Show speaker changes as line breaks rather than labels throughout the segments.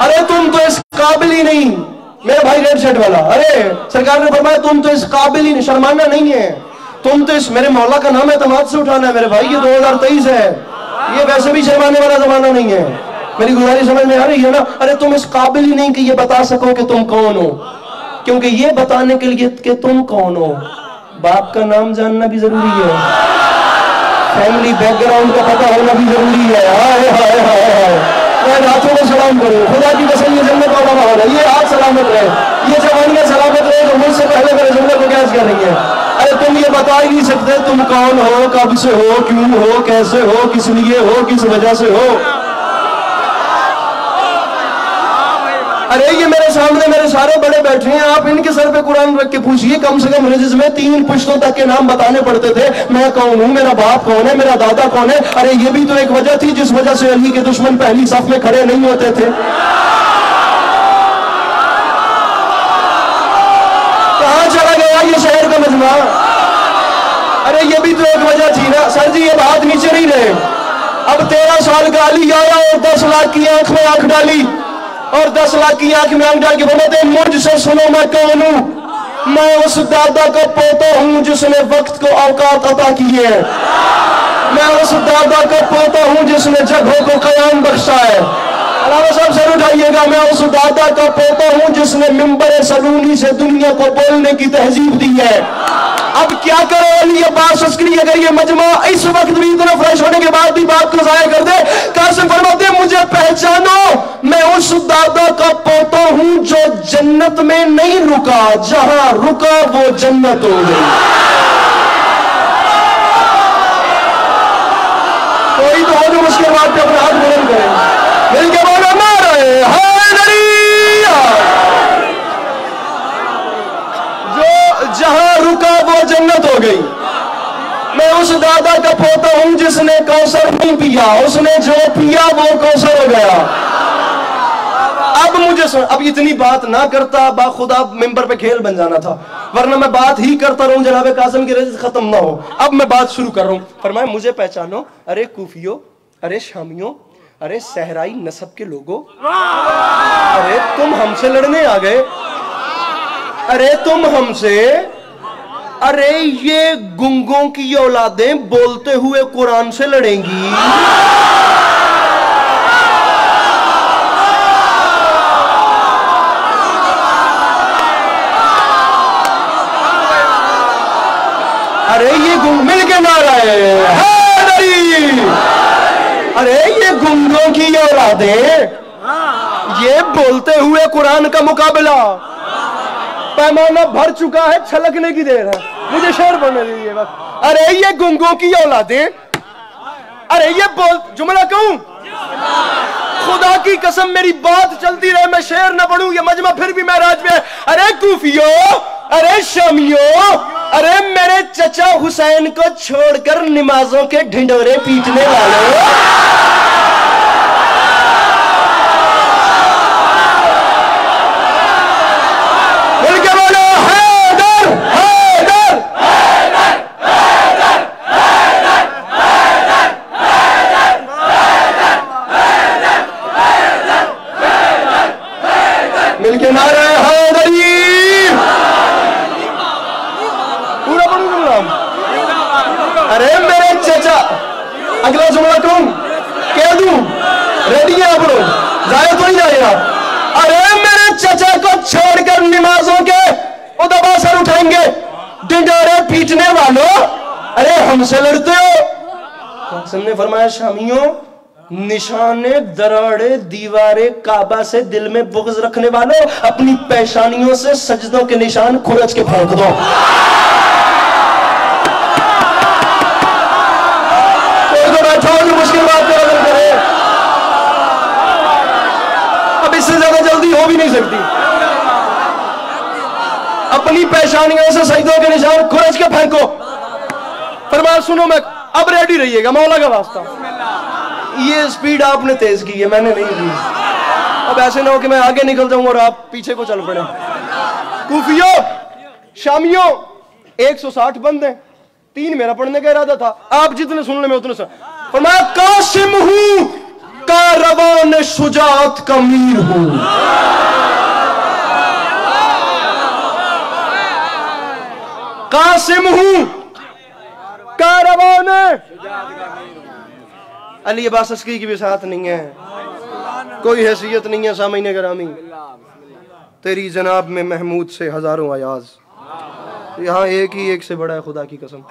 अरे तुम तो इस काबिल ही नहीं, मेरे भाई रेड शर्ट वाला, अरे सरकार ने फरमाया तुम तो इस काबिल ही नहीं, शर्माना नहीं है, तुम तो इस, मेरे मौला का नाम है तो हाथ से उठाना है मेरे भाई, ये 2023 है, ये वैसे भी शर्माने वाला जमाना नहीं है। मेरी गुजारिश समझ में आ रही है ना? अरे तुम इस काबिल ही नहीं कि ये बता सको कि तुम कौन हो, क्योंकि ये बताने के लिए कि तुम कौन हो बाप का नाम जानना भी जरूरी है, फैमिली बैकग्राउंड का पता होना भी जरूरी है। हाय हाय हाय हाय, मैं हाथों को सलाम करूं, खुदा की कसम ये जन्नत वाला माहौल है, ये हाथ सलामत रहे, ये जवानियां सलामत रहे जो मुझसे पहले मेरे जुमले को कैच कर रही है। अरे तुम ये बता ही नहीं सकते तुम कौन हो, कब से हो, क्यों हो, कैसे हो, किस लिए हो, किस वजह से हो। अरे ये मेरे सामने मेरे सारे बड़े बैठे हैं, आप इनके सर पे कुरान रख के पूछिए, कम से कम रिजिस में 3 पुश्तों तक के नाम बताने पड़ते थे, मैं कौन हूं, मेरा बाप कौन है, मेरा दादा कौन है। अरे ये भी तो एक वजह थी जिस वजह से अली के दुश्मन पहली सफ में खड़े नहीं होते थे। कहां चला गया ये शहर का मजमा? अरे ये भी तो एक वजह थी ना। सर जी ये बात नीचे नहीं रहे, अब 13 साल का अली आया और 10 लाख की आंख में आंख डाली, और 10 लाख की आंख में आंख डाल के बोले थे मुझसे सुनो मैं कौन हूं, मैं उस दादा का पोता हूं जिसने वक्त को औकात अता की है, मैं उस दादा का पोता हूं जिसने जगहों को कयाम बख्शा है। अलावा साहब सर उठाइएगा, मैं उस दादा का पोता हूं जिसने मिंबर सलूनी से दुनिया को बोलने की तहजीब दी है। अब क्या करो अली अब्बास अस्करी, अगर ये मजमा इस वक्त भी इतना फ्रेश होने के बाद भी बात को जाया कर दे, कासिम फरमाते मुझे पहचानो, मैं उस दादा का पोता हूं जो जन्नत में नहीं रुका, जहां रुका वो जन्नत हो गई। कोई तो हो जो मुश्किल बात पे अपने हाथ बुलंद करे, मिलके बोलो नारे हैदरिया, जो जहां रुका वो जन्नत हो गई। मैं उस दादा का पोता हूं जिसने कौसर नहीं पिया, उसने जो पिया वो कौसर हो गया। अब मुझे सुन, अब इतनी बात ना करता बाखुदा मिंबर पे खेल बन जाना था, वरना मैं बात ही करता रहूं जनाब कासिम की रज़्क़ खत्म ना हो। अब मैं बात शुरू कर रहा हूं। फरमाया मुझे पहचानो, अरे कूफियों, अरे शामियों, अरे सहराई नस्ब के लोगों, अरे तुम हमसे लड़ने आ गए, अरे तुम हमसे, अरे ये गुंगों की औलादें बोलते हुए कुरान से लड़ेंगी। अरे ये गुंग मिल के नारा हैदरी, अरे ये गुंगों की औलादें, ये बोलते हुए कुरान का मुकाबला, पैमाना भर चुका है, छलकने की देर है, मुझे शेर पढ़ने दीजिए बस। अरे ये गुंगों की औलादें, अरे ये बोल, जुमला कहूं, खुदा की कसम मेरी बात चलती रहे, मैं शेर ना पढ़ूं, ये मजमा फिर भी महराज में है। अरे कूफियों, अरे शामियों, अरे मेरे चचा हुसैन को छोड़कर नमाजों के ढिंडोरे पीटने वाले, मिलके नारा हैदरी, पूरा पढ़ू जुमला। अरे मेरे चचा, अगला जुमला कहूं, कह दूं, रेडी है आप लोग, जाए तो नहीं जाएगा। अरे मेरे चचा को छोड़कर नमाजों के उदबा सर उठाएंगे, डिंडोरे पीटने वालों, अरे हमसे लड़ते हो। कासिम ने फरमाया शामियों, निशाने दराड़े दीवारे काबा से दिल में बुग़्ज़ रखने वालों, अपनी पेशानियों से सजदों के निशान खुरच के फेंक दो। कोई तो बैठा हो जो मुश्किल बात को बदल करे, अब इससे ज्यादा जल्दी हो भी नहीं सकती। अपनी पेशानियों से सजदों के निशान खुरच के फेंको। फरमाया सुनो, मैं अब रेडी रहिएगा, मौला का वास्ता, ये स्पीड आपने तेज की है, मैंने नहीं की। अब ऐसे ना हो कि मैं आगे निकल जाऊं और आप पीछे को चल पड़े। कूफियों, शामियों, 160 बंद हैं, 3 मेरा पढ़ने का इरादा था, आप जितने सुन ले मैं उतने सुन। फरमाया कासिम हूं, कारवान शुजात का मीर हूं। कासिम हूं, कारवान अली अब्बास अस्करी की भी साथ नहीं है, कोई हैसियत नहीं है। सामईन गिरामी, तेरी जनाब में महमूद से हजारों अयाज, यहाँ एक ही एक से बड़ा है खुदा की कसम।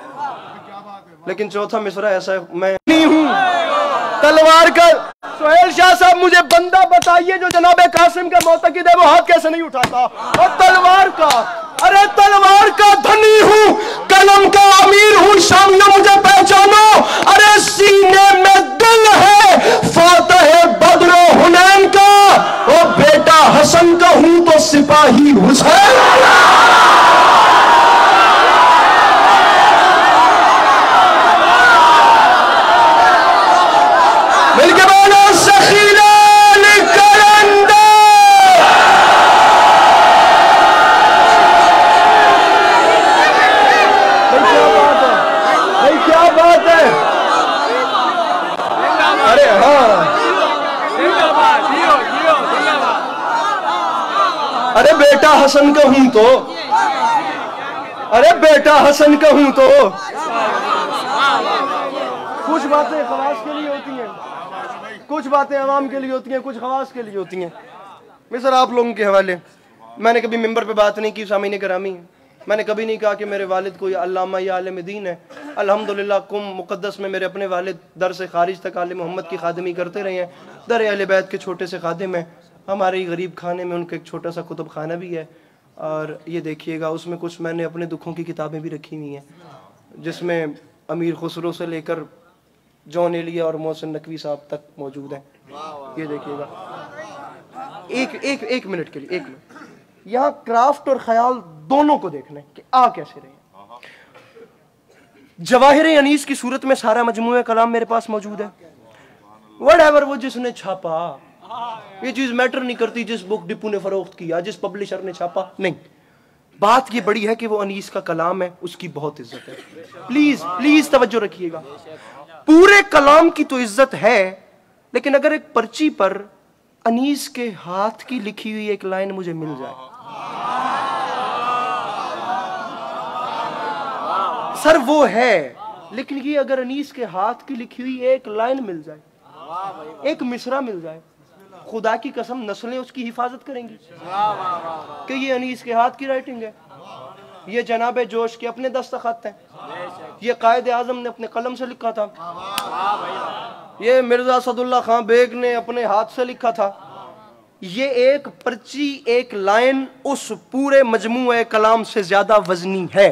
लेकिन चौथा मिसरा ऐसा है, मैं नहीं हूं तलवार का। सुहेल शाह साहब मुझे बंदा बताइए जो जनाब कासिम का मोतकिद है, वो हाथ कैसे नहीं उठाता। और तलवार का, अरे तलवार का धनी हूं, कलम का अमीर हूं। शामियों मुझे पहचानो, अरे सीने में दिल है फातह बद्र हुनैन का। ओ बेटा हसन का हूं तो सिपाही हुसैन। मिलके बोलो सखीना निकलंदा। भाई क्या बात है। अरे हाँ, अरे बेटा हसन का हूं तो, अरे बेटा हसन का हूं तो। कुछ बातें खवास के लिए होती हैं, कुछ बातें अवाम के लिए होती हैं, कुछ खवास के लिए होती हैं। मिस्र आप लोगों के हवाले, मैंने कभी मिंबर पे बात नहीं की सामीन करामी। मैंने कभी नहीं कहा कि मेरे वालिद कोई अल्लामा या आलिम दीन है। अल्हम्दुलिल्लाह कुम मुक़द्दस में मेरे अपने वालिद दर से खारिज तक आले मोहम्मद की खादमी करते रहे हैं। दर अहले बैत के छोटे से खादिम हैं। हमारे गरीब खाने में उनका एक छोटा सा कुतुब खाना भी है। और ये देखिएगा उसमें कुछ मैंने अपने दुखों की किताबें भी रखी हुई हैं, जिसमें अमीर खुसरो से लेकर जॉन एलिया और मोहसिन नकवी साहब तक मौजूद हैं। ये देखिएगा, एक मिनट के लिए, एक मिनट। यहाँ क्राफ्ट और ख्याल दोनों को देखना है कि आ कैसे रहे। जवाहिर अनीस की सूरत में सारा मजमूआ कलाम मेरे पास मौजूद है। व्हाटएवर वो जिसने छापा, ये चीज मैटर नहीं करती जिस बुक डिपू ने फरोख्त किया, जिस पब्लिशर ने छापा, नहीं। बात ये बड़ी है कि वो अनीस का कलाम है, उसकी बहुत इज्जत है। प्लीज प्लीज तवज्जो रखिएगा। पूरे कलाम की तो इज्जत है, लेकिन अगर एक पर्ची पर अनीस के हाथ की लिखी हुई एक लाइन मुझे मिल जाए, सर वो है, लेकिन ये अगर अनीस के हाथ की लिखी हुई एक लाइन मिल जाए, एक मिसरा मिल जाए, खुदा की कसम नस्लें उसकी हिफाजत करेंगी कि ये अनीस के हाथ की राइटिंग है, ये जनाब जोश के अपने दस्तखत हैं, ये कायद आजम ने अपने कलम से लिखा था, ये मिर्जा सदुल्ला खान बेग ने अपने हाथ से लिखा था। ये एक पर्ची, एक लाइन उस पूरे मजमूए कलाम से ज्यादा वजनी है।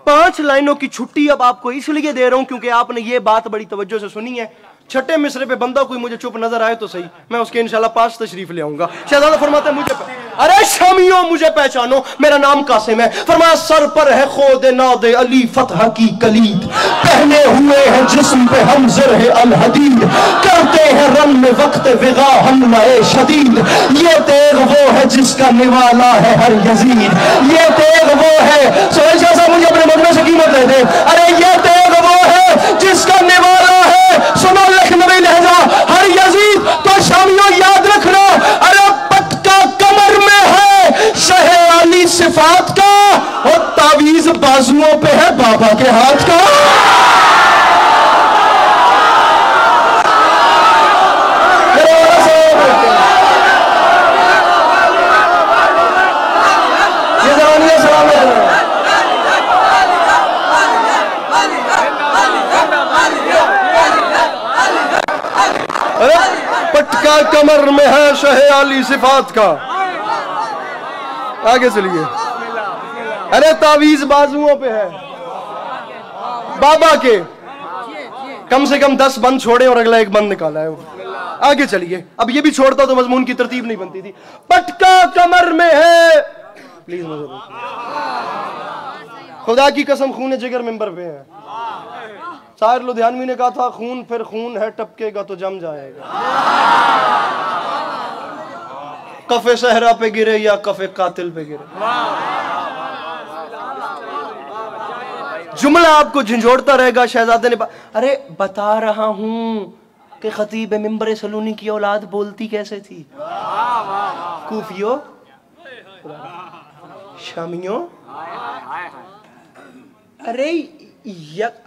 5 लाइनों की छुट्टी अब आपको इसलिए दे रहा हूं क्योंकि आपने ये बात बड़ी तवज्जो से सुनी है। छठे मिसरे पे बंदा कोई मुझे चुप नजर आए तो सही, मैं उसके इंशाल्लाह पास तशरीफ ले आऊंगा। शहजादा फरमाते हैं मुझे अरे शामियों मुझे पहचानो, मेरा नाम कासिम है। फरमाया सर पर है खोद नादे अली फतह की कलीद, पहने हुए हैं जिस्म पे हम ज़रह अल हदीद, करते हैं रन में वक्त विगा हमलाए शदीद। ये तेग वो है जिसका निवाला है हर यजीद, ये तेग वो है। सोहेल शाह साहब मुझे अपने मजमे से कीमत दे दे। अरे ये तेग वो है जिसका निवाला है, सुनो लखनवी लहजा हर यजीद। तो शामियों याद रखना, अरे पटका कमर में है शहे अली सिफात का, और तावीज बाजुओं पे है बाबा के हाथ का। पटका कमर में है शहे आली सिफात का। आगे चलिए। अरे तावीज बाजुओं पे है बाबा के, कम से कम 10 बंद छोड़े और अगला एक बंद निकाला है वो। आगे चलिए। अब ये भी छोड़ता तो मजमून की तरतीब नहीं बनती थी। पटका कमर में है, प्लीज खुदा की कसम खून जिगर मिंबर पे है। शायर लुधियानवी ने कहा था खून फिर खून है, टपकेगा तो जम जाएगा। कफे सहरा पे गिरे या कफे कातिल पे गिरे। जुमला आपको झंझोड़ता रहेगा। शहजादे ने अरे बता रहा हूं कि खतीब मिंबर सलूनी की औलाद बोलती कैसे थी। कूफियों, शामियों, अरे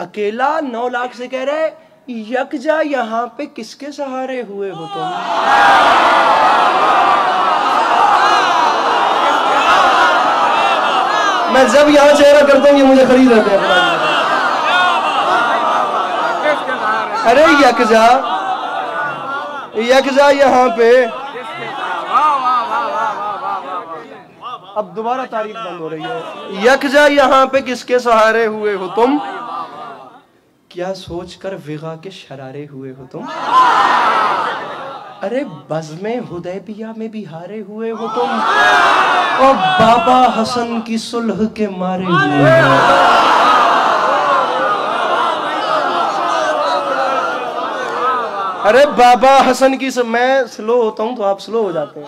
अकेला 9 लाख से कह रहे यकजा यहाँ पे किसके सहारे हुए हो तुम। मैं जब यहाँ चेहरा करता हूँ ये मुझे खरीद लेते हैं। अरे यकजा यहाँ पे, अब दोबारा तारीफ बंद हो रही है। यकजा यहाँ पे किसके सहारे हुए हो तुम, क्या सोचकर विगा के शरारे हुए हो तुम। अरे बज़्मे हुदैबिया में भी हारे हुए हो तुम, और बाबा हसन की सुलह के मारे हुए हो। अरे बाबा हसन की मैं स्लो होता हूं तो आप स्लो हो जाते हैं,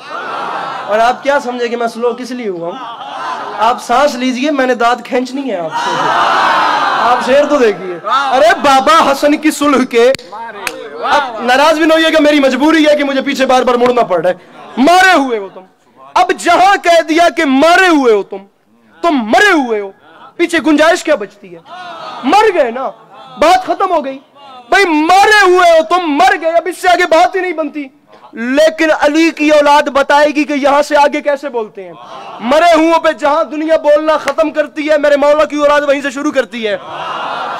और आप क्या समझे कि मैं स्लो किस लिए हुआ हूं। आप सांस लीजिए, मैंने दांत खींचनी है आपसे, आप शेर तो देखिए। अरे बाबा हसन की सुलह के, अब नाराज भी नहीं होइएगा, मेरी मजबूरी है कि मुझे पीछे बार बार मुड़ना पड़ रहा है। मारे हुए हो तुम, अब जहां कह दिया कि मारे हुए हो तुम मरे हुए हो, पीछे गुंजाइश क्या बचती है। मर गए ना, बात खत्म हो गई भाई, मारे हुए हो तुम, मर गए, अब इससे आगे बात ही नहीं बनती। लेकिन अली की औलाद बताएगी कि यहां से आगे कैसे बोलते हैं। मरे हुओं पे जहां दुनिया बोलना खत्म करती है, मेरे मौला की औलाद वहीं से शुरू करती है।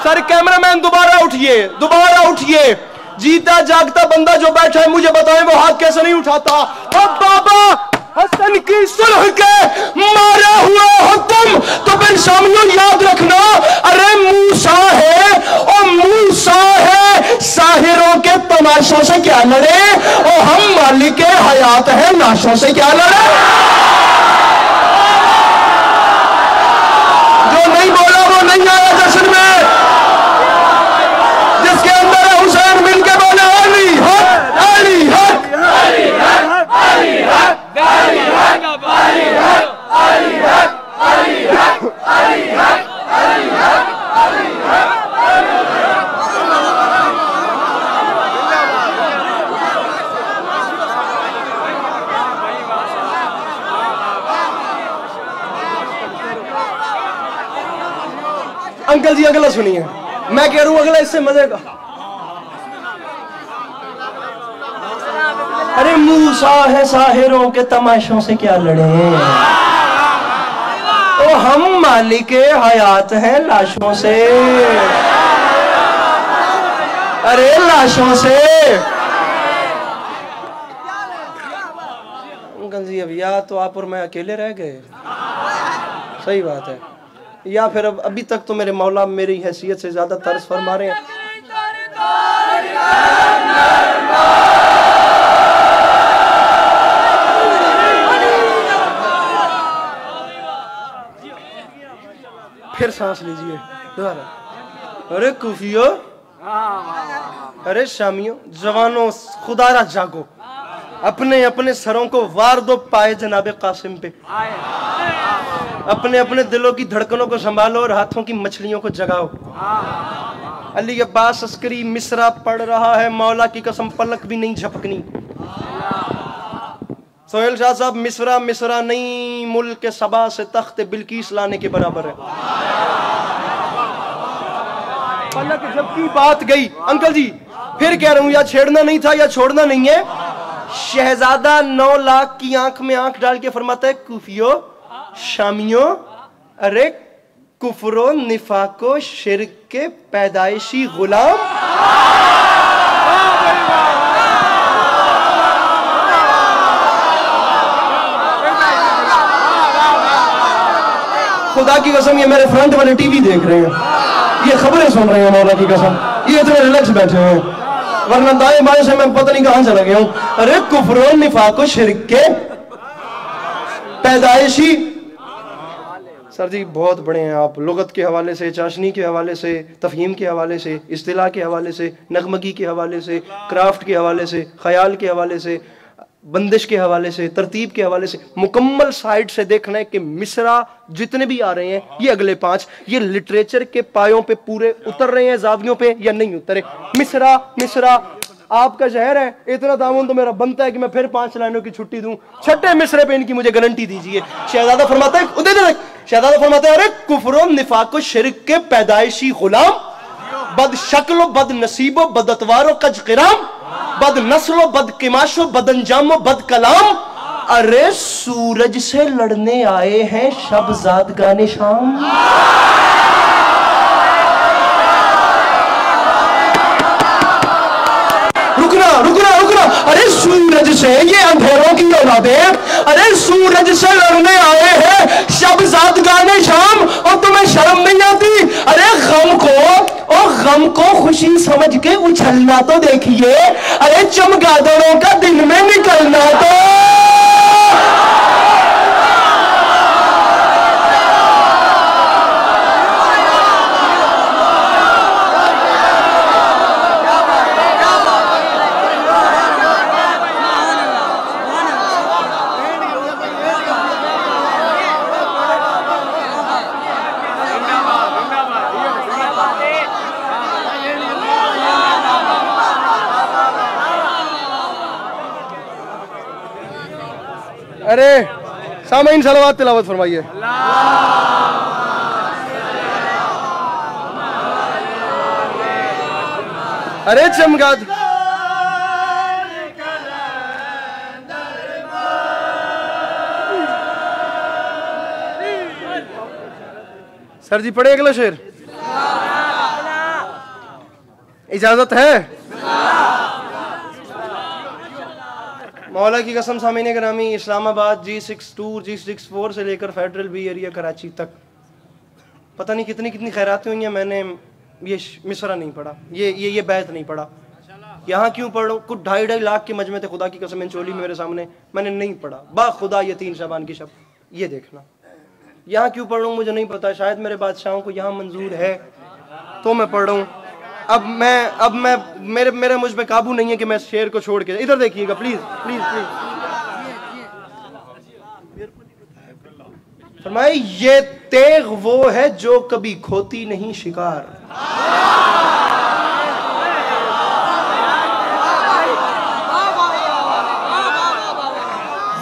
सर कैमरामैन दोबारा उठिए, दोबारा उठिए। जीता जागता बंदा जो बैठा है मुझे बताएं वो हाथ कैसे नहीं उठाता। अब बाबा हसन की सुलह के मारे हुए हो तुम, तो फिर शामियों याद रखना, अरे मूसा है और मूसा है, साहिरों के तमाशों से क्या लड़े, और हम मालिक हयात है, लाशों से क्या लड़े। जो नहीं बोला वो नहीं आया जश्न में, जिसके अंदर है हुसैन मिलके बोले अली हक, अली हक, अली हक, अली हक, अली हक, अली हक, अली हक, अली हक, अली हक, अली हक, अली हक। अंकल जी अगला सुनिए, मैं कह रहा हूं अगला इससे मजे का। अरे मूसा है, साहिरों के तमाशों से क्या लड़े, तो हम मालिक हयात हैं, लाशों से, अरे लाशों से। अंकल जी अब या तो आप और मैं अकेले रह गए, सही बात है, या फिर अब अभी तक तो मेरे मौला मेरी हैसियत से ज्यादा तरस फरमा रहे हैं। फिर सांस लीजिए दोबारा। अरे कूफियों, अरे शामियों, जवानों, खुदारा जागो, अपने अपने सरों को वार दो पाए जनाबे कासिम पे, अपने अपने दिलों की धड़कनों को संभालो और हाथों की मछलियों को जगाओ। अली अब्बास अस्करी मिसरा पढ़ रहा है, मौला की कसम पलक भी नहीं झपकनी। सोहेल शाह साहब, मिसरा मिसरा नहीं, मुल्क सबा से तख्त बिल्किस लाने के बराबर है। पलक झपकी बात गई। अंकल जी फिर कह रहा हूं, या छेड़ना नहीं था या छोड़ना नहीं है। शहजादा 9 लाख की आंख में आंख डाल के फरमाता है, कूफियों, शामियों, अरे कुफरो निफाको शिर्क के पैदाइशी गुलाम, खुदा की कसम ये मेरे फ्रंट वाले टीवी देख रहे हैं, ये खबरें सुन रहे हैं, मौला की कसम ये इतने रिलैक्स बैठे हैं, वरना दाएं बाएं से मैं पता नहीं कहां चला गया हूं। अरे कुफरो निफाको शिर्क के पैदाइशी। सर जी बहुत बड़े हैं आप, लुगत के हवाले से, चाशनी के हवाले से, तफहीम के हवाले से, इस्तिलाह के हवाले से, नगमगी के हवाले से, क्राफ्ट के हवाले से, ख्याल के हवाले से, बंदिश के हवाले से, तरतीब के हवाले से, मुकम्मल साइड से देखना है कि मिसरा जितने भी आ रहे हैं, ये अगले 5 ये लिटरेचर के पायों पे पूरे उतर रहे हैं, जावियों पे या नहीं उतरे। मिसरा मिसरा आपका शहर है, इतना दामन तो मेरा बनता है कि मैं फिर 5 लाइनों की छुट्टी दूं। छठे मिसरे पे इनकी मुझे गारंटी दीजिए। शहजादा फरमाता है, शहजादा फरमाता है, अरे कुफर निफाक शिरक के पैदाइशी गुलाम, बद शक्लो बद नसीबो बद अतवारो कज किराम, बद नस्लो बद किमाशो बद अंजामो बद कलाम, अरे सूरज से लड़ने आए हैं शबजाद गाने शाम। रुकना रुकना रुकना, अरे सूरज से ये अंधेरों की औलादें, अरे सूरज से लड़ने आए हैं शबजाद गाने शाम, और तुम्हें शर्म नहीं आती? अरे गम को खुशी समझ के उछलना तो देखिए, अरे चमगादड़ों का दिन में निकलना तो। अरे सामईन सलावत तिलावत फरमाइए। अरे चमगाद, सर जी पढ़े अगला शेर, इजाजत है? मौला की कसम सामीन ग्रामी, इस्लामाबाद G62 G64 से लेकर फेडरल बी एरिया कराची तक पता नहीं कितनी कितनी खैरातें हुई हैं। मैंने ये मिसरा नहीं पढ़ा, ये बैत नहीं पढ़ा। यहाँ क्यों पढ़ रहा हूँ? कुछ 2.5 लाख के मजमे थे, खुदा की कसम चोली मेरे सामने, मैंने नहीं पढ़ा। बा खुदा ये 3 शबान की शब, ये देखना। यहाँ क्यों पढ़ रहा हूँ मुझे नहीं पता, शायद मेरे बादशाहों को यहाँ मंजूर है तो मैं पढ़ रहा हूँ। अब मैं मेरे मुझ पे काबू नहीं है कि मैं शेर को छोड़ के। इधर देखिएगा प्लीज प्लीज प्लीज। फरमाए, ये तेग वो है जो कभी खोती नहीं शिकार।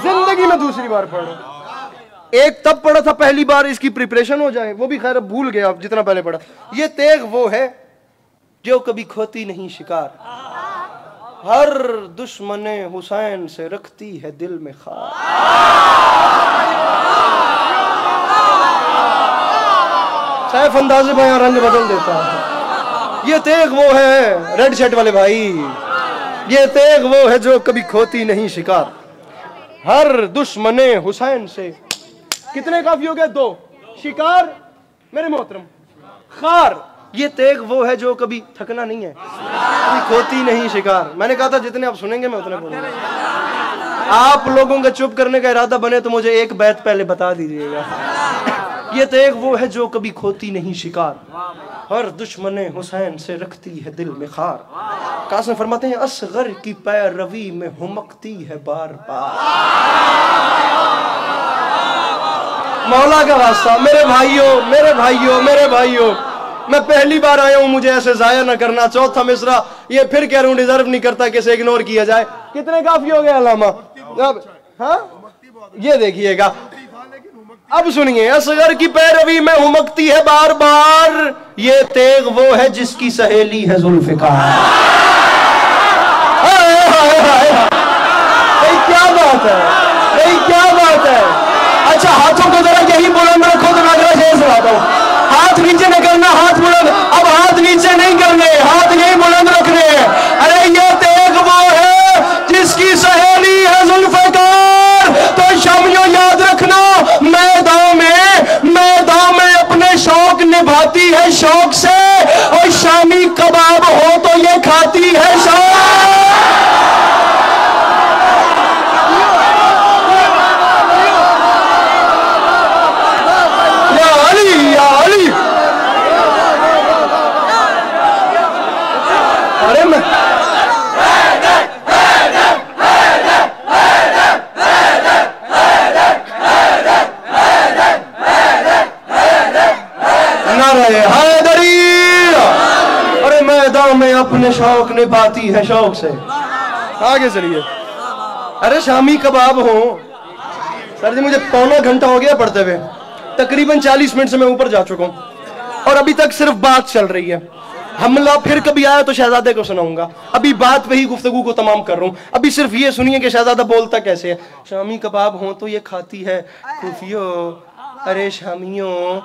जिंदगी में दूसरी बार पढ़ रहा हूं। एक तब पढ़ा था पहली बार, इसकी प्रिपरेशन हो जाए, वो भी खैर भूल गया जितना पहले पढ़ा। ये तेग वो है जो कभी खोती नहीं शिकार, हर दुश्मने हुसैन से रखती है दिल में खार। सैफ अंदाज़े में रंग बदल देता है। ये तेग वो है, रेड शर्ट वाले भाई, ये तेग वो है जो कभी खोती नहीं शिकार, हर दुश्मने हुसैन से। कितने काफी हो गए? 2 शिकार मेरे मोहतरम, खार। ये तेग वो है जो कभी थकना नहीं है, कभी खोती नहीं शिकार। मैंने कहा था जितने आप सुनेंगे मैं उतने बोलूंगा। आप लोगों का चुप करने का इरादा बने तो मुझे एक बैत पहले बता दीजिएगा। ये तेग वो है जो कभी खोती नहीं शिकार, हर दुश्मने हुसैन से रखती है दिल में खार। कासिम फरमाते हैं, असगर की पैरवी में हुमकती है बार बार। मौला का वास्ता, मेरे भाइयों मेरे भाइयों मेरे भाइयों, मैं पहली बार आया हूं, मुझे ऐसे जाया ना करना। चौथा मिसरा ये फिर कह रहा हूं, डिजर्व नहीं करता कि इसे इग्नोर किया जाए। कितने काफी हो गए अलामा? अब हाँ ये देखिएगा, अब सुनिए। असगर की पैरवी में उमकती है बार बार, ये तेग वो है जिसकी सहेली है जुल्फिकार। क्या बात है, क्या बात है। अच्छा हाथों को जरा यही बुलंद रखो तो मैं अगला शेर सुनाता हूं। हाथ नीचे नहीं करना, हाथ बुलंद। अब हाथ नीचे नहीं करने, हाथ यही बुलंद रखने। अरे ये तेग वो है जिसकी सहेली है जुल्फिकार। तो शामियों याद रखना, मैदान में अपने शौक निभाती है शौक से, और शामी कबाब हो तो ये खाती है शौक। अरे मैं निभाती है शौक से। आगे चलिए। अरे शामी कबाब हो सर जी, मुझे पौना घंटा हो गया पढ़ते हुए, तकरीबन 40 मिनट से मैं ऊपर जा चुका हूं और अभी तक सिर्फ बात चल रही है। हमला फिर कभी आया तो शहजादे को सुनाऊंगा, अभी बात पे ही गुफ्तगू को तमाम कर रहा हूं। अभी सिर्फ ये सुनिए कि शहजादा बोलता कैसे है। शामी कबाब हो तो ये खाती है खुफियो, अरे शामियों,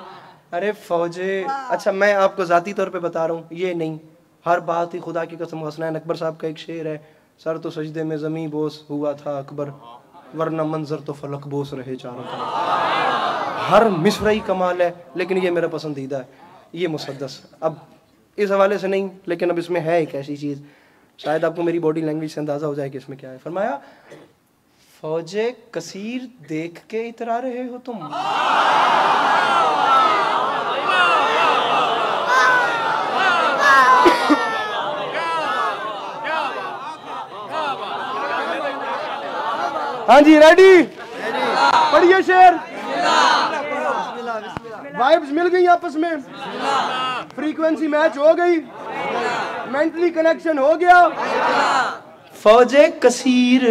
अरे फौजे। अच्छा मैं आपको जाती तौर पे बता रहा हूँ, ये नहीं, हर बात ही खुदा की कसम। हसनैन अकबर साहब का एक शेर है, सर तो सजदे में ज़मीं बोस हुआ था अकबर, वरना मंजर तो फलक बोस रहे चारों तरफ। हर मिसराई कमाल है, लेकिन ये मेरा पसंदीदा है, ये मुसद्दस। अब इस हवाले से नहीं, लेकिन अब इसमें है एक ऐसी चीज़, शायद आपको मेरी बॉडी लैंग्वेज से अंदाज़ा हो जाए कि इसमें क्या है। फरमाया, फौजे कसीर देख के इतरा रहे हो तुम। हाँ जी, रेडी? पढ़िए शेर। वाइब्स मिल गई आपस में, फ्रीक्वेंसी मैच हो गई, मेंटली कनेक्शन हो गया। फौजे कसीर,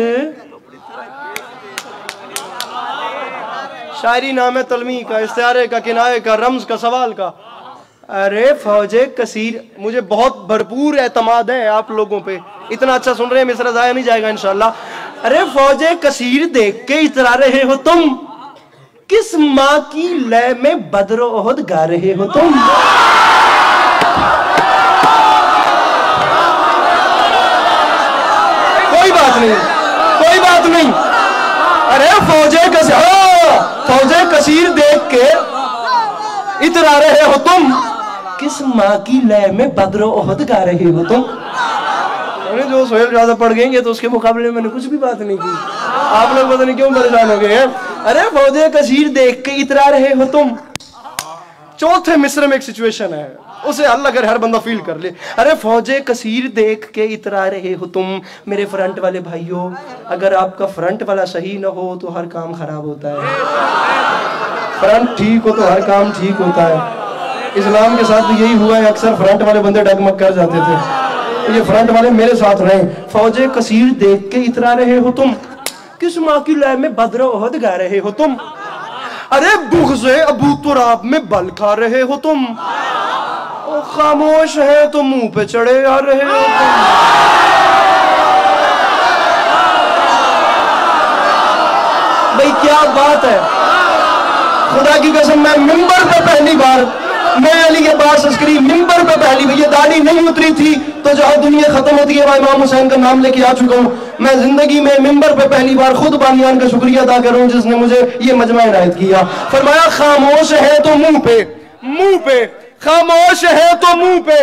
शायरी नाम है तलमी का, इस्तिआरे का, किनाये का, रम्ज का, सवाल का। अरे फौजे कसीर, मुझे बहुत भरपूर एतमाद है आप लोगों पे, इतना अच्छा सुन रहे हैं, मिसरा जाया नहीं जाएगा इंशाल्लाह। अरे फौजे कसीर देख के इतरा रहे हो तुम, किस माँ की लय में बद्र ओहद गा रहे हो तुम। कोई बात नहीं, कोई बात नहीं। अरे फौजे कसीर देख के इतरा रहे हो तुम, किस माँ की लय में बद्र ओहद गा रहे हो तुम। जो सोहेल ज्यादा पढ़ गए तो उसके मुकाबले में मैंने कुछ भी बात नहीं की, आप लोग पता नहीं क्यों परेशान हो गए हैं। अरे फौजे कसीर देख के इतरा रहे हो तुम। चौथे मिस्र में एक सिचुएशन है, उसे हल अगर हर बंदा फील कर ले। अरे फौजे कसीर देख के इतरा रहे हो तुम, मेरे फ्रंट वाले भाइयों, अगर आपका फ्रंट वाला सही ना हो तो हर काम खराब होता है। फ्रंट ठीक हो तो हर काम ठीक होता है। इस्लाम के साथ भी यही हुआ है, अक्सर फ्रंट वाले बंदे डगमग कर जाते थे, ये फ्रंट वाले मेरे साथ रहे। फौजे कसीर देख के इतरा रहे हो तुम, किस माँ की लय में बद्र ओहद गा रहे हो तुम। अरे बुग़्ज़े अबू तुराब में बल खा रहे हो तुम, ओ खामोश है तो मुंह पे चढ़े आ रहे हो तुम। भाई क्या बात है, खुदा की कसम, मैं मिंबर पे पहली बार, मैं अली अब्बास अस्करी मिंबर पे पहली बार, ये दाढ़ी नहीं उतरी थी तो जहां दुनिया खत्म होती है वहां इमाम हुसैन का नाम लेके आ चुका हूं। मैं जिंदगी में मिंबर पे पहली बार खुद बानियान का शुक्रिया अदा कर रहा हूं जिसने मुझे ये मजमा इनायत किया। फरमाया, खामोश है तो मुंह पे, मुंह पे, खामोश है तो मुंह पे।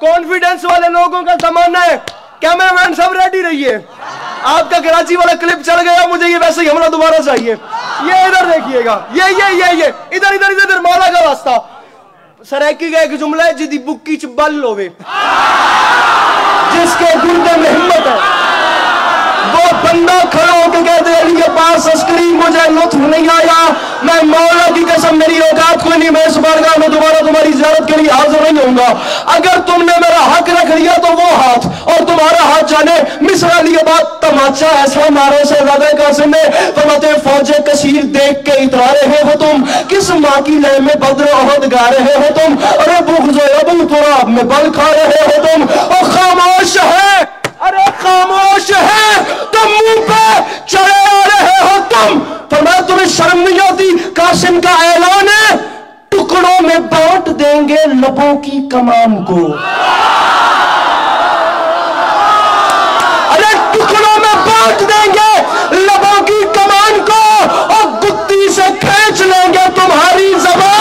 कॉन्फिडेंस वाले लोगों का जमाना है। कैमरामैन सब रेडी रहिए, आपका कराची वाला क्लिप चल गया, मुझे ये वैसे ही हमला दोबारा चाहिए। ये इधर देखिएगा, ये इधर इधर इधर मौला का रास्ता। सराकी का एक जुमला है, जिदी बुक्की च बल होवे, जिसके गुर्दे में हिम्मत है, वो बंदा खड़ा होकर कहते अली अब्बास अस्करी मुझे लुत्फ नहीं आया, मैं मौला की कसम मेरी औकात कोई नहीं, मैं इस बारगाह में दोबारा तुम्हारी ज़ियारत के लिए हाजिर नहीं होऊंगा। अगर तुमने मेरा हक रख लिया तो वो हाथ और तुम्हारा हाथ जाने। मिस्र अली अब्बास तमाचा ऐसा मारे से ज़्यादा कासिम ने फरमाते, फौजे कसीर देख के इतरा रहे हो तुम, किस माँ की लय में बद्र ओहद गा रहे हो तुम। अरे बुग़्ज़े अबू तुराब में बल खा रहे हो तुम, और खामोश है, अरे खामोश है तुम, मुंह पे चढ़े आ रहे हो तुम। फरमाया, तुम्हें शर्म नहीं आती? कासिम का ऐलान है, टुकड़ों में बांट देंगे लबों की कमान को। अरे टुकड़ों में बांट देंगे लबों की कमान को, और गुत्ती से खींच लेंगे तुम्हारी ज़बान।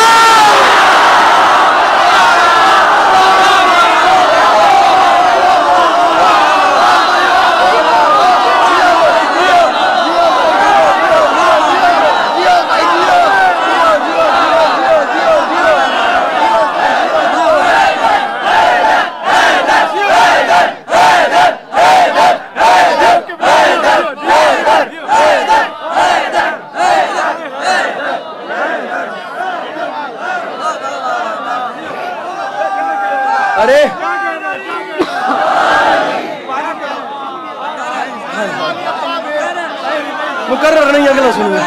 मुकर्रर नहीं, अगला सुनिए।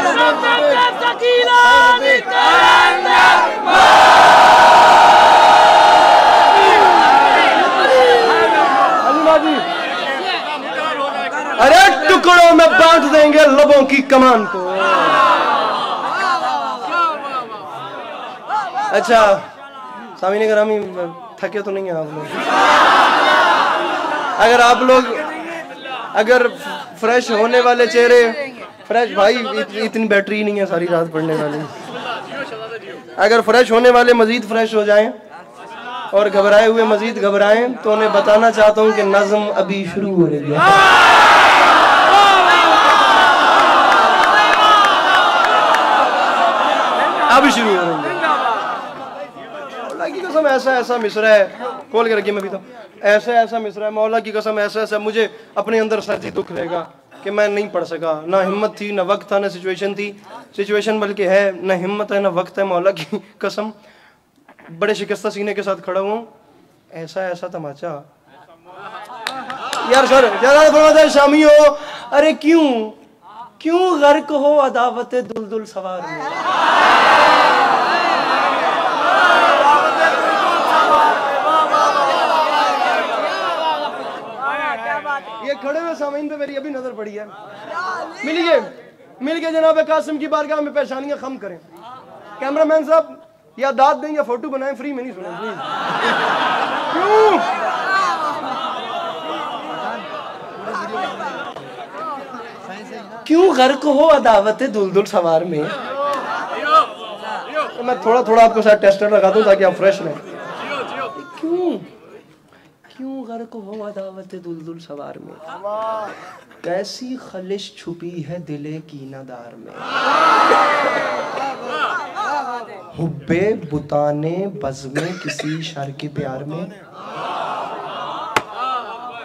अरे टुकड़ों में बांट देंगे लबों की कमान को। अच्छा सामीने ग्रामी, थके तो नहीं है आप लोग? अगर फ्रेश होने वाले चेहरे, फ्रेश भाई इतनी बैटरी नहीं है सारी रात पढ़ने वाली। अगर फ्रेश होने वाले मजीद फ्रेश हो जाएं और घबराए हुए मजीद घबराएं तो उन्हें बताना चाहता हूं कि नज़्म अभी शुरू हो रही है। अभी शुरू हो रही है। मौला की कसम ऐसा ऐसा मिसरा है, खोल के रखिए मैं भी तो, ऐसा ऐसा मिसरा है मौला की कसम ऐसा ऐसा, मुझे अपने अंदर सर्दी दुख रहेगा कि मैं नहीं पढ़ सका। ना हिम्मत थी, ना वक्त था, ना सिचुएशन थी। सिचुएशन बल्कि है, ना हिम्मत है ना वक्त है। मौला की कसम बड़े शिकस्ता सीने के साथ खड़ा हूँ। ऐसा ऐसा तमाचा यार सर ज्यादा शामी हो। अरे क्यों गर्क हो अदावत दुलदुल सवार में। ये खड़े हुए सामीन पे मेरी अभी नजर पड़ी है। मिल गए जनाब कासिम की बारगाह में परेशानियां खम करें। कैमरामैन साहब या दाद दें या फोटो बनाएं, फ्री में नहीं सुने प्लीज। क्यों गर्क हो अदावत दुलदुल सवार में। तो मैं थोड़ा थोड़ा आपको साथ टेस्टर लगा दूं ताकि आप फ्रेश रहें। क्यों गर्क हो अदावत दुलदुल सवार में, कैसी खलिश छुपी है दिले कीनादार में। हुब्बे बुताने बज़्मे किसी शर के प्यार में,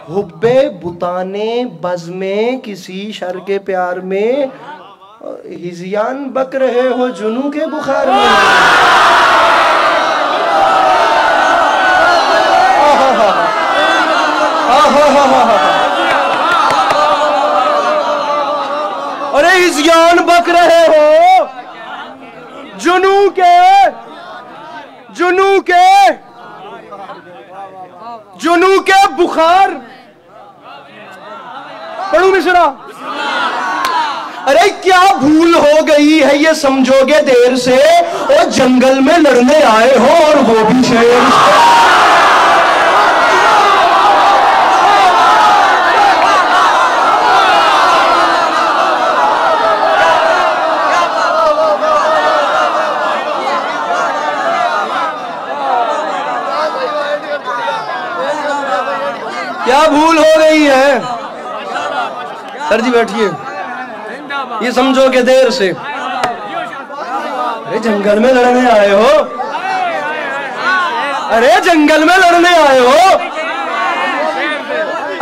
हुब्बे बुताने बज़्मे किसी शर के प्यार में, हिज़ियान बक रहे हो जुनू के बुखार में। अरे हिज़ियान बक रहे हो जुनू के बुखार। पढ़ू मिश्रा। अरे क्या भूल हो गई है ये समझोगे देर से, और जंगल में लड़ने आए हो और वो भी शेर से। क्या भूल हो गई है। सर जी बैठिए। ये समझोगे देर से, अरे जंगल में लड़ने आए हो, अरे जंगल में लड़ने आए हो,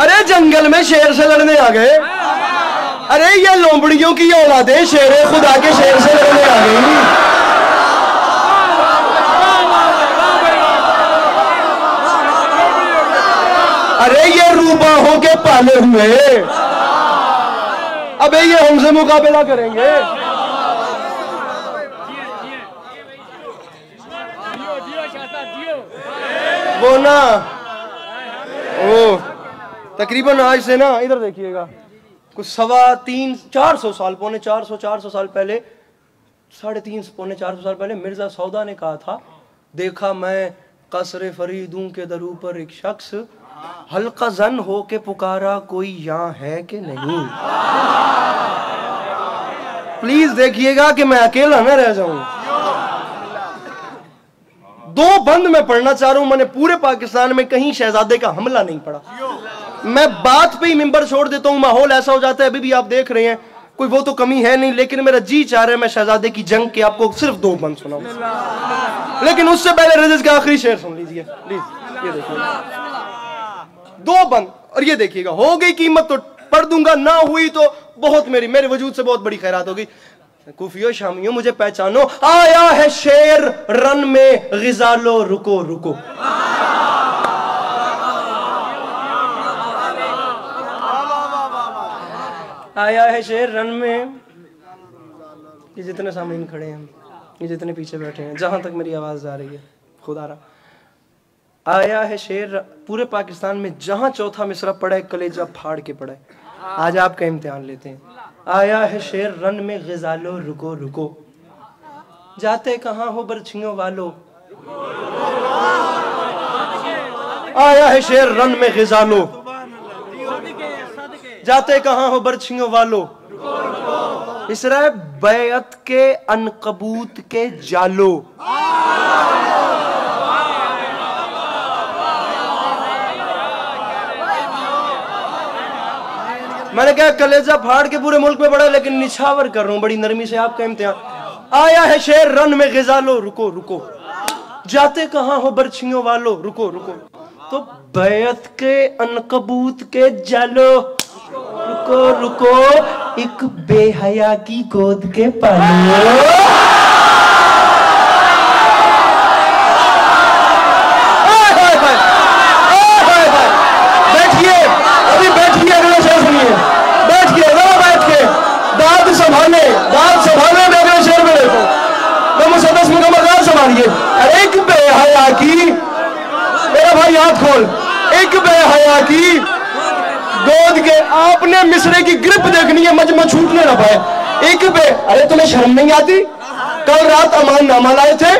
अरे जंगल में शेर से लड़ने आ गए। अरे ये लोमड़ियों की औलादे शेर खुदा के शेर से लड़ने आ गई। अरे ये रूबाहों के पाले हुए, अबे ये हमसे मुकाबला करेंगे। वो ना वो तकरीबन आज से ना इधर देखिएगा कुछ 300-400 साल, पौने 400 साल पहले, 350 पौने 400 साल पहले मिर्जा सौदा ने कहा था, देखा मैं कसरे फरीदूं के दरू पर एक शख्स हल्का जन हो के पुकारा, कोई यहाँ है कि नहीं। प्लीज देखिएगा कि मैं अकेला न रह जाऊं। 2 बंद मैं पढ़ना चाह रहा हूं। मैंने पूरे पाकिस्तान में कहीं शहजादे का हमला नहीं पढ़ा। मैं बात पे ही मिंबर छोड़ देता हूं, माहौल ऐसा हो जाता है। अभी भी आप देख रहे हैं, कोई वो तो कमी है नहीं, लेकिन मेरा जी चाह रहा है मैं शहजादे की जंग के आपको सिर्फ 2 बंद सुनाऊं। लेकिन उससे पहले रजिज़ का आखिरी शेर सुन लीजिए प्लीज। ये देखिए 2 बंद, और ये देखिएगा हो गई कीमत तो पढ़ दूंगा, ना हुई तो बहुत मेरे वजूद से बहुत बड़ी खैरात होगी। कूफियों शामियों मुझे पहचानो, आया है शेर रन में, गिजालो रुको रुको। आया है शेर रन में, ये जितने सामने खड़े हैं, ये जितने पीछे बैठे हैं, जहां तक मेरी आवाज आ रही है, खुदा रहा आया है शेर पूरे पाकिस्तान में जहां चौथा मिसरा पढ़े कलेजा फाड़ के पढ़े। आज आपका इम्तिहान लेते हैं। आया है शेर रन में ग़िज़ालो रुको रुको, जाते कहां हो बरछियों वालो। आया है शेर रन में ग़िज़ालो, जाते कहां हो बरछियों वालो। इसरा बैत के अनकबूत के जालो। मैंने कहा कलेजा फाड़ के पूरे मुल्क में पड़ा, लेकिन निछावर कर रहा हूं बड़ी नरमी से आपका इम्तिहान। आया है शेर रन में ग़िज़ालो रुको रुको, जाते कहां हो बरछियों वालो। रुको रुको तो बैत के अनकबूत के जालो। रुको रुको एक बेहया की गोद के पालो। बैठिए, अभी बैठिए, अगला शेर सुनिए। बैठिए, बैठ के दाद संभाले, दाद संभाले। मैं अगले शेर में देखो, मैं मुसद्दस में कमरदार संभालिए। एक बेहया की, मेरा भाई हाथ खोल, एक बेहया की गोद के, आपने मिसरे की ग्रिप देखनी है, मजमा छूटने ना पाए। एक बे, अरे तुम्हें शर्म नहीं आती? कल रात अमान नामा लाए थे,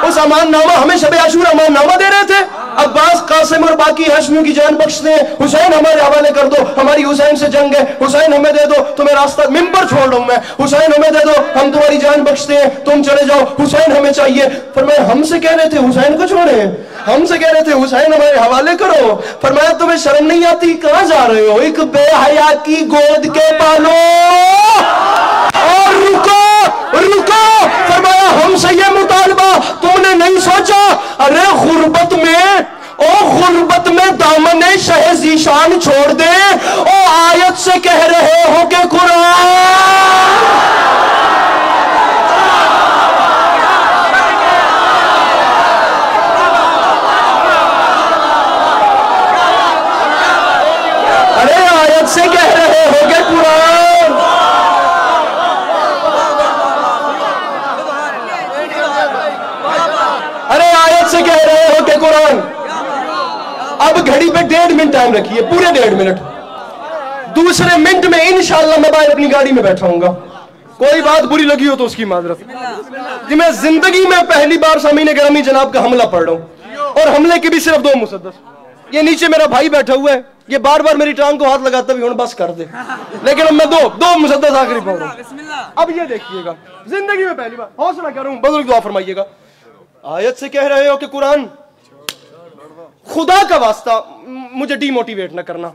उस अमान नामा हमें शबे आशूर अमान नामा दे रहे थे। अब्बास, कासिम और बाकी हाशमियों की जान बख्शते हैं। हुसैन हमारे हवाले कर दो, हमारी हुसैन से जंग है, हुसैन हमें दे दो, तुम्हें रास्ता मिंबर छोड़ रहा हूं मैं। हुसैन हमें दे दो, हम तुम्हारी जान बख्शते हैं, तुम चले जाओ, हुसैन हमें चाहिए। फरमाया हमसे कह रहे थे हुसैन को छोड़े, हमसे कह रहे थे हुसैन हमारे हवाले करो। फरमाया तुम्हें शर्म नहीं आती? कहां जा रहे हो? एक बेहया की गोद के पालो और रुको रुको। फरमाया हमसे ये मुतालबा तुमने नहीं सोचा? अरे गुर्बत में, ओ गुर्बत में दामने शह ज़ीशान छोड़ दे। ओ आयत से कह रहे हो कि कुरान। अरे आयत से कह रहे हो कि कुरान। अरे आयत से कह रहे हो कि कुरान। अब घड़ी पे 1.5 मिनट टाइम रखिए, पूरे 1.5 मिनट। दूसरे मिनट में इंशाल्लाह मैं बाहर अपनी गाड़ी में बैठा हूंगा। कोई बात बुरी लगी हो तो उसकी माजरत। जी मैं जिंदगी में पहली बार सामीने गिरामी जनाब का हमला पढ़ रहा हूं, और हमले के भी सिर्फ 2 मुसद्दस। ये नीचे मेरा भाई बैठा हुआ है, ये बार बार मेरी टांग को हाथ लगाता भी बस कर दे, लेकिन अब मैं दो मुसद्दस आखिरी पढ़ रहा हूं। अब ये देखिएगा, जिंदगी में पहली बार, हौसला करूं, बुजुर्ग दुआ फरमाइएगा। आयत से कह रहे हो कि कुरान। खुदा का वास्ता मुझे डीमोटिवेट न करना,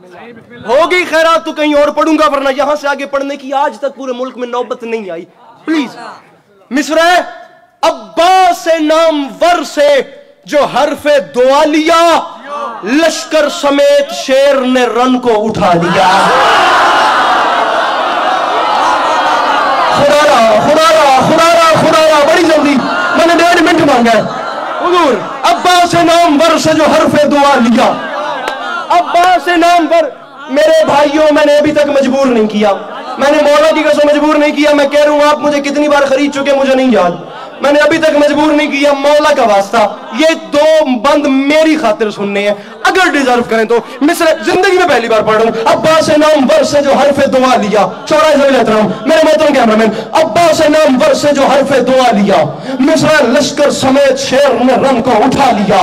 होगी खैरात तो कहीं और पढ़ूंगा, वरना यहां से आगे पढ़ने की आज तक पूरे मुल्क में नौबत नहीं आई। प्लीज मिसरा अब्बास नाम वर से जो हरफे दुआ लिया, लश्कर समेत शेर ने रन को उठा लिया। खुदारा बड़ी जल्दी, मैंने 1.5 मिनट मांगा है। हुजूर अब्बास नाम वर से जो हरफे दुआ लिया, अब्बास नाम वर। मेरे भाइयों, मैंने अभी तक मजबूर नहीं किया, मैंने मौला की कसम मजबूर नहीं किया। मैं कह रहा हूं आप मुझे कितनी बार खरीद चुके मुझे नहीं याद, मैंने अभी तक मजबूर नहीं किया। मौला का वास्ता ये 2 बंद मेरी खातिर सुनने हैं, अगर डिजर्व करें तो। मिसरा जिंदगी में पहली बार पढ़ रहा हूं। अब्बास नाम वर से जो हरफे दुआ लिया, चौड़ा मेरे मोहतरम कैमरामैन, अब्बास नाम वर से जो हरफे दुआ लिया, मिसरा लश्कर समेत शेर ने रन को उठा लिया।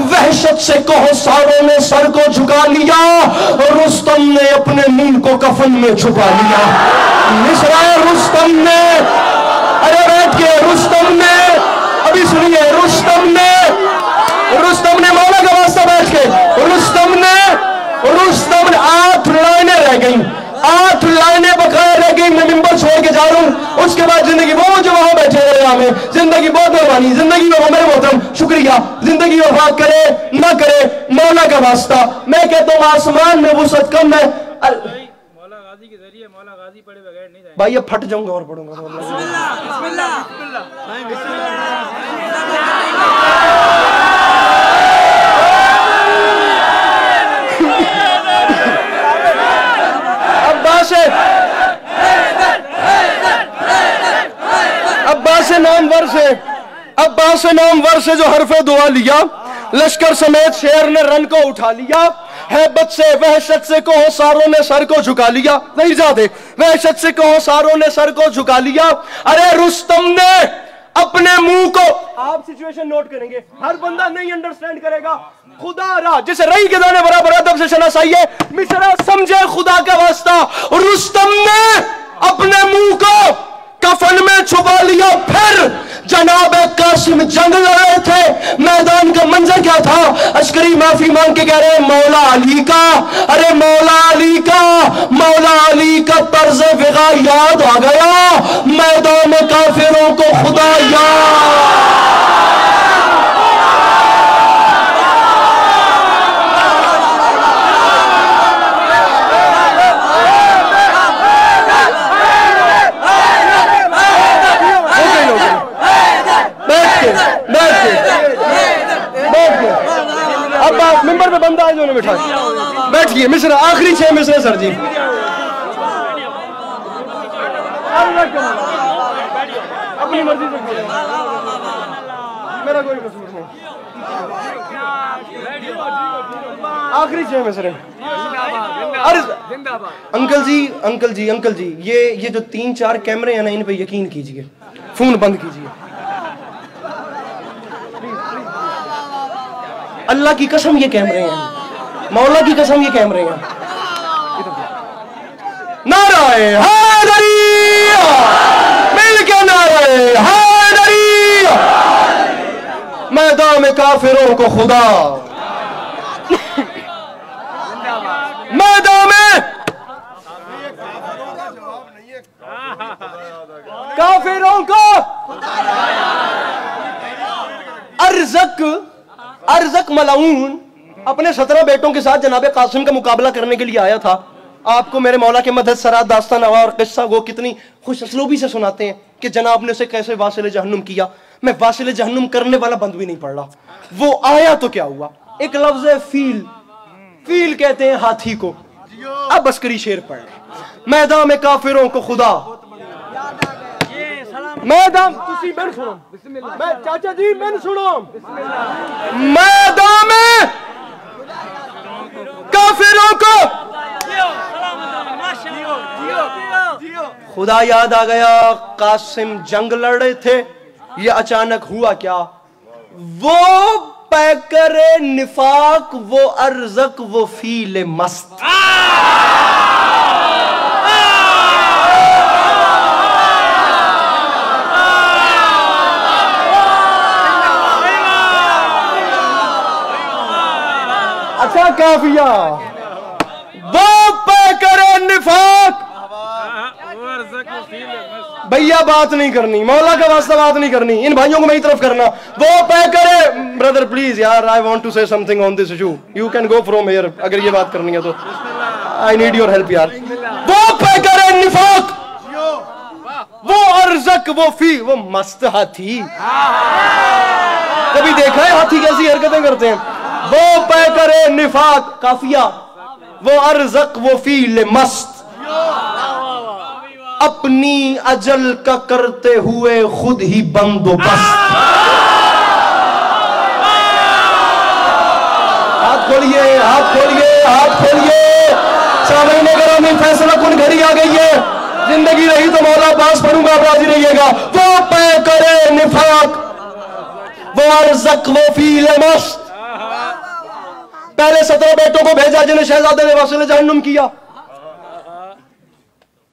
वहशत से कहो सारों ने सर को झुका लिया, और रुस्तम ने अपने मुंह को कफन में छुपा लिया। मिसरा रुस्तम ने, अरे बैठ के, रुस्तम ने, अभी सुनिए, रुस्तम ने मौला का वास्ता बैठ के, रुस्तम ने 8 लाइनें रह गई, 8 लाइनें बकाया रह गई। मैं मिंबर छोड़ के जा रहा हूं, उसके बाद जिंदगी वो जो वहां बैठे हुए हमें, जिंदगी बहुत मेहरबानी, जिंदगी में मेरे मोहतरम शुक्रिया, जिंदगी वफात करे ना करे मौला का वास्ता। मैं कहता हूं आसमान में वुसअत कम है। मौला गाजी पढ़े बगैर नहीं भाई, अब फट जाऊंगा और पढ़ूंगा। अब्बास नामवर से जो हरफे दुआ लिया, लश्कर समेत शेर ने रन को उठा लिया, हैबत से वहशत से कहो सारों ने सर को झुका लिया, नहीं जाते, वहशत से कहो सारों ने सर को झुका लिया। अरे रुस्तम ने अपने मुंह को, आप सिचुएशन नोट करेंगे, हर बंदा नहीं अंडरस्टैंड करेगा। खुदा रा जिसे रही के दाने बराबर अदब से शनासाई है, मिसरा समझे खुदा का वास्ता। रुस्तम ने अपने मुंह को कफन में छुपा लिया। फिर जनाब कासिम जंग लड़ रहे थे, मैदान का मंजर क्या था? अस्करी माफी मांग के कह रहे हैं मौला अली का, अरे मौला अली का तर्ज विगा याद आ गया, मैदान में काफिरों को खुदा याद। अब आप मिंबर पे बंदा है जो बिठा बैठिए। मिश्रा आखिरी 6 मिसरे सर जी। अपनी मर्जी से बोले, मेरा कोई कसूर नहीं। आखिरी 6 मिसरे। अंकल जी ये जो 3-4 कैमरे हैं ना, इन पे यकीन कीजिए, फोन बंद कीजिए। अल्लाह की कसम ये कैमरे हैं, मौला की कसम ये कैमरे हैं। नाराए हैदरी, मिलके नाराए हैदरी, मैदान में काफिरों को खुदा, मैदान में काफिरों को अर्जक मलाऊन अपने 17 बेटों के साथ जनाबे कासिम का मुकाबला करने के लिए आया था। आपको मेरे मौला के मदद सरात दास्तान नवा और किस्सा वो कितनी खुश असलूबी से सुनाते हैं कि जनाब ने उसे कैसे वासिल जहन्नुम किया। मैं वासिल जहन्नुम करने वाला बंद भी नहीं पढ़ रहा। वो आया तो क्या हुआ, एक लफ्ज है फील कहते हैं हाथी को। अब अस्करी शेर पढ़, मैदान में काफिरों को खुदा, मैदान चाचा जी मैंने सुनो, मैदान में काफिरों को खुदा याद आ गया। कासिम जंग लड़ रहे थे, ये अचानक हुआ क्या? वो पैकर निफाक, वो अर्जक, वो फील मस्त। अच्छा काफिया, वो पैकर निफाक, भैया बात नहीं करनी, मौला का वास्ता बात नहीं करनी, इन भाइयों को मेरी तरफ करना। वो पैकर, ब्रदर प्लीज यार, I want to say something on this issue, you can go from here, अगर ये बात करनी है तो आई नीड योर हेल्प यार। वो पैकर निफाक, वो अर्जक, वो फी, वो मस्त हाथी। कभी देखा है हाथी कैसी हरकतें करते हैं? वो पैकर निफाक काफिया, वो अर्जक, वो फील मस्त, अपनी अजल का करते हुए खुद ही बंदोबस्त। हाथ खोलिए, हाथ खोलिए, हाथ खोलिए। सामने ग्रामी फैसला कुन घड़ी आ गई है, जिंदगी रही तो मौला पास पढ़ूंगा, आप राजी रहिएगा। वो पैकर निफाक, वो अर्जक, वो फील मस्त। पहले 17 बेटों को भेजा जिन्हें शहजादे ने वासिल जहन्नुम किया।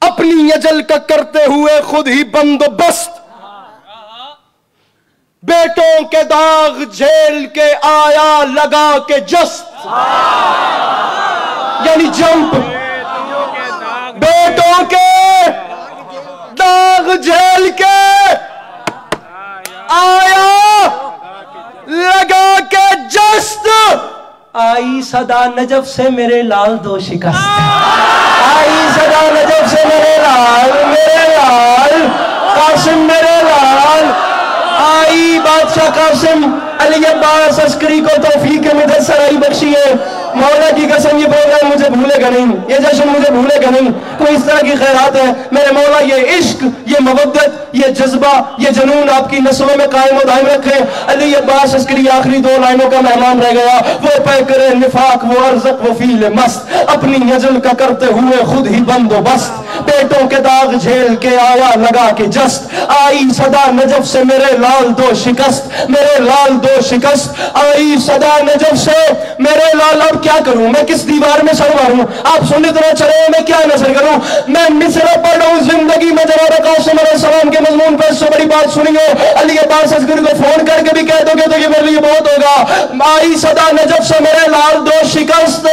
अपनी अजल का करते हुए खुद ही बंदोबस्त, बेटों के दाग झेल के आया लगा के जस्त, यानी जंप। बेटों के दाग झेल के आया लगा के जस्त। आई सदा नजफ से मेरे लाल दो शिकस्त, आई सदा नजफ से मेरे लाल कासिम मेरे लाल। आई बादशाह कासिम अली अब्बास अस्करी को तौफीक मुदस्सर आई बख्शिए। मौला की कसम ये प्रोग्राम मुझे भूलेगा नहीं, ये जश्न मुझे भूलेगा नहीं। कोई इस तरह की खैरात है मेरे मौला, ये इश्क, ये मोहब्बत, ये जज्बा, ये जुनून आपकी नस्लों में कायम और दायम रखे। अली अब्बास अस्करी आखिरी 2 लाइनों का मेहमान रह गया। वो पैकरे निफाक, वो अर्ज़क, वो फील मस्त, अपनी नजल का करते हुए खुद ही बंदोबस्त, पेटों के दाग झेल के आया लगा के जस्त, आई सदा नजफ से मेरे लाल दो शिकस्त, मेरे लाल दो शिकस्त, आई सदा नजफ से मेरे लाल। अब क्या करूं मैं, किस दीवार में सर मारूं, आप सुन इतना चले मैं क्या नजर करूं। मैं मिसरा पढ़ूं जिंदगी में जनाब कासिम अलैहिस्सलाम के मजमून पर। इससे बड़ी बात सुनिए, अली अब्बास अस्करी को फोन करके भी कह दोगे तो ये मेरे लिए बहुत होगा। आई सदा नजफ से मेरे लाल दो शिकस्त।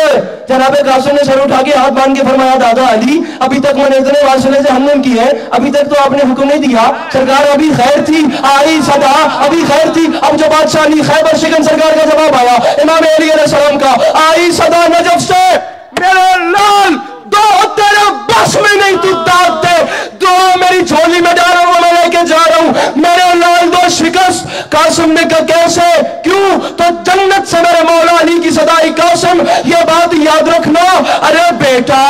जनाब कासिम ने सर उठा के हाथ बांध के फरमाया, दादा अली अभी तक मैंने इतने वासिले जहन्नम की है, अभी तक तो आपने हुक्म नहीं दिया। सरकार अभी खैर थी, आई सदा अभी खैर थी। अब जो बादशाह अली खैबर शिकन सरकार का जवाब आया इमाम अली अलैहिस्सलाम का, आई सदा नजफ से मेरे लाल दो तेरे बस में नहीं, तू दाग दे, दो मेरी झोली में डाल रहा हूं, मैं लेके जा रहा हूं मेरे लाल दो शिकस्त। कासिम ने कहा कैसे, क्यों, तो जन्नत से मेरे मौला अली की सदाई कासिम, ये बात याद रखना। अरे बेटा,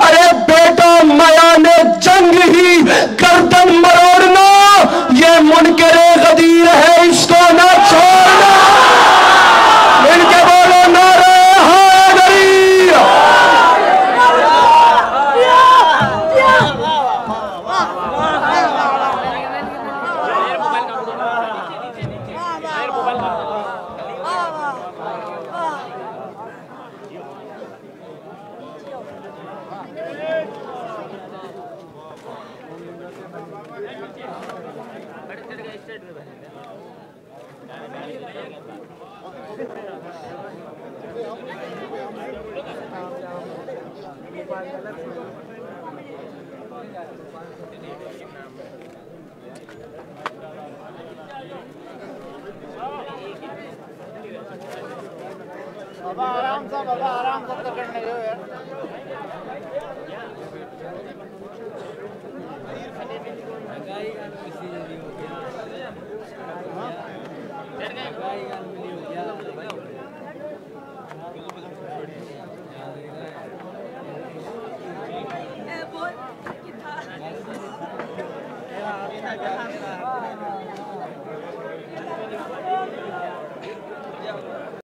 अरे बेटा, मयाने जंग ही गर्दन मरोड़ना, ये मुनकरे गदीर है, इसको ना छोड़ना। इनके बोलो नारे हैदरी।
बाबा आराम सा तो करने दो यार।